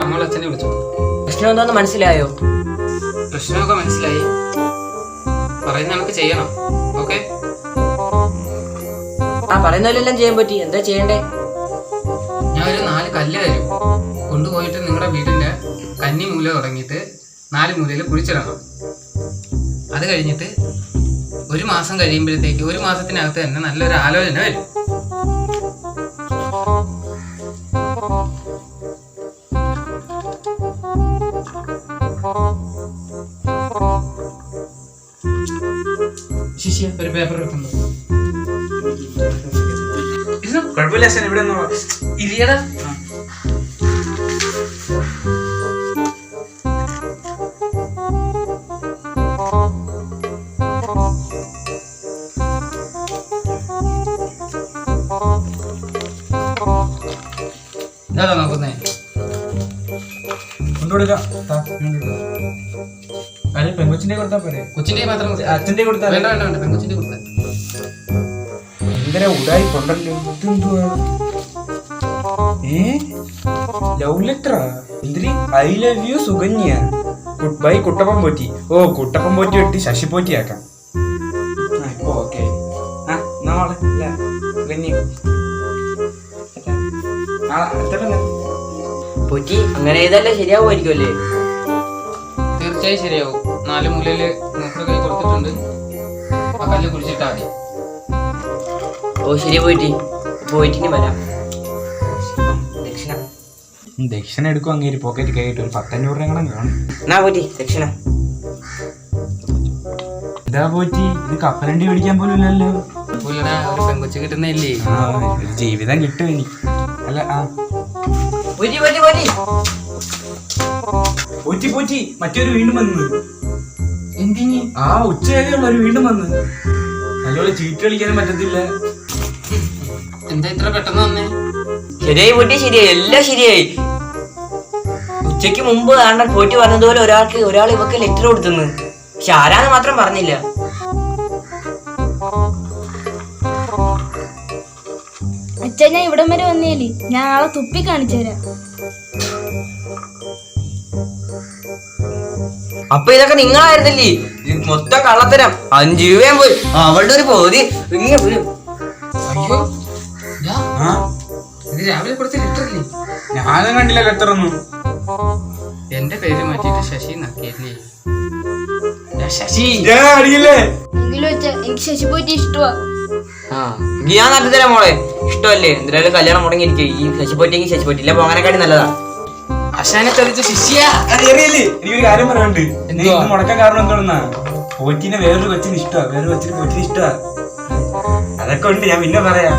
നമ്മൾ അച്ഛനെ വിളിച്ചു. പ്രശ്നം എന്താന്ന് മനസ്സിലായോ? പ്രശ്നമൊക്കെ മനസ്സിലായി. പറയുന്ന നമുക്ക് ചെയ്യണം. ഓക്കെ? പറയുന്നതിലെല്ലാം ചെയ്യാൻ പറ്റി. എന്താ ചെയ്യണ്ടേ? ഞാൻ ഒരു 4 കല്ല് തരും. കൊണ്ടുപോയിട്ട് നിങ്ങളുടെ വീടിന്റെ കന്നി മൂല തുടങ്ങിയിട്ട് 4 മൂലയിൽ കുഴിച്ചിടണം. അത് കഴിഞ്ഞിട്ട് 1 മാസം കഴിയുമ്പോഴത്തേക്ക് 1 മാസത്തിനകത്ത് തന്നെ നല്ലൊരു ആലോചന വരും. ശിഷ്യ ഒരു പേപ്പർ എടുക്കുന്നു. കുഴപ്പമില്ല അച്ഛൻ, ഇവിടെ ഇരിയടാ. ഇതാ നോക്കുന്നേ. കൊണ്ടുകൊടുക്കാം. അല്ലെ പെങ്കൊച്ചിന്റെ കൊടുത്താ പോരെ? കൊച്ചിന്റെ മാത്രം അച്ഛന്റെ കൊടുത്താ? വേണ്ട വേണ്ട വേണ്ട, പെങ്കൊച്ചിന്റെ കൊടുത്താ. എന്തിനാ ഉടായി കൊണ്ടല്ലോ? ഇതെന്തുവാ? ലവ് ലെറ്ററാ? എന്തിന്? I love you Sukanya, goodbye Kuttappan Potti. ഓ, കുട്ടപ്പൻ പോറ്റി വെട്ടി ശശി പോറ്റി ആക്കാം. ഇപ്പൊ ഓക്കെ. പോറ്റി അങ്ങനെ ചെയ്തല്ലേ ശരിയാവുമായിരിക്കും അല്ലേ? തീർച്ചയായും ശരിയാവും. 4 മൂലയില് മൂപ്പര് കൈ കൊടുത്തിട്ടുണ്ട്. ആ കല്ല് കുടിച്ചിട്ടാ മതി. ഓ ശരി പോറ്റി. പോയിട്ടിനി വരാം. ദക്ഷിണ എടുക്കും. അങ്ങേര് പോക്കറ്റ് കൈയിട്ട് ഒരു 10-500 രൂപ കാണും. എന്നാ പോറ്റി ദക്ഷിണ. ഇതാ പോറ്റി, ഇത് കപ്പലണ്ടി മേടിക്കാൻ പോലും ഇല്ലല്ലോ. ഒരു പെങ്കൊച്ച് കിട്ടുന്നില്ലേ? ജീവിതം കിട്ടും എനിക്ക്. അല്ല പോറ്റി പോറ്റി പോറ്റി പോറ്റി പോറ്റി മറ്റൊരു വീണ്ടും വന്ന്. എന്തിനി? ഉച്ചവരെയുള്ളൊരു വീണ്ടും വന്ന്. നല്ലോണം ചീട്ട് കളിക്കാനും പറ്റത്തില്ല. എന്താ ഇത്ര പെട്ടെന്ന് വന്നേ? ശരിയായി പോറ്റി, ശരിയായി, എല്ലാം ശരിയായി. ഉച്ചയ്ക്ക് മുമ്പ് കാണാൻ പോറ്റി പറഞ്ഞതുപോലെ ഒരാൾ ഇവക്ക് ലെറ്റർ കൊടുത്തെന്ന്. പക്ഷെ ആരാന്ന് മാത്രം പറഞ്ഞില്ല. അച്ഛാ, ഞാൻ ഇവിടം വരെ വന്നേലി. ഞാൻ ആളെ തുപ്പി കാണിച്ചു തരാം. അപ്പൊ ഇതൊക്കെ നിങ്ങളായിരുന്നില്ലേ? മൊത്തം കള്ളത്തരം. 5 രൂപയും പോയി. അവളുടെ ഒരു പോതി ഇങ്ങനെ വരും. അയ്യോ, ഇത് രാവിലെ കൊടുത്ത ലെറ്റർ അല്ലേ? ഞാനും കണ്ടില്ല ലെറ്റർ ഒന്നും. എന്റെ പേര് മാറ്റിട്ട് ശശി നക്കിയല്ലേ? ശശി അടിയില്ലേ? എങ്കിലും അച്ഛാ, എനിക്ക് ശശി പോറ്റി ഇഷ്ടമാ. ഞാൻ നട്ടുതരാം മോളെ. ഇഷ്ടമല്ലേ? എന്തായാലും കല്യാണം മുടങ്ങിയിരിക്കും. ഈ ശശി പോറ്റിയെങ്കിൽ ശശി പോറ്റില്ല പോകാനെക്കാട്ടി നല്ലതാ. അശാനെ തെളിച്ച ശിഷ്യ. അറിയില്ലേ? എനിക്കൊരു കാര്യം പറയാനുണ്ട്. ഇത് മുടക്കാൻ കാരണം എന്താണെന്നാ, പോറ്റിനെ വേറൊരു കൊച്ചിന് ഇഷ്ടമാ. വേറൊരു കൊച്ചിന് പോറ്റിന് ഇഷ്ടമാ. അതൊക്കെ ഉണ്ട്, ഞാൻ പിന്നെ പറയാം.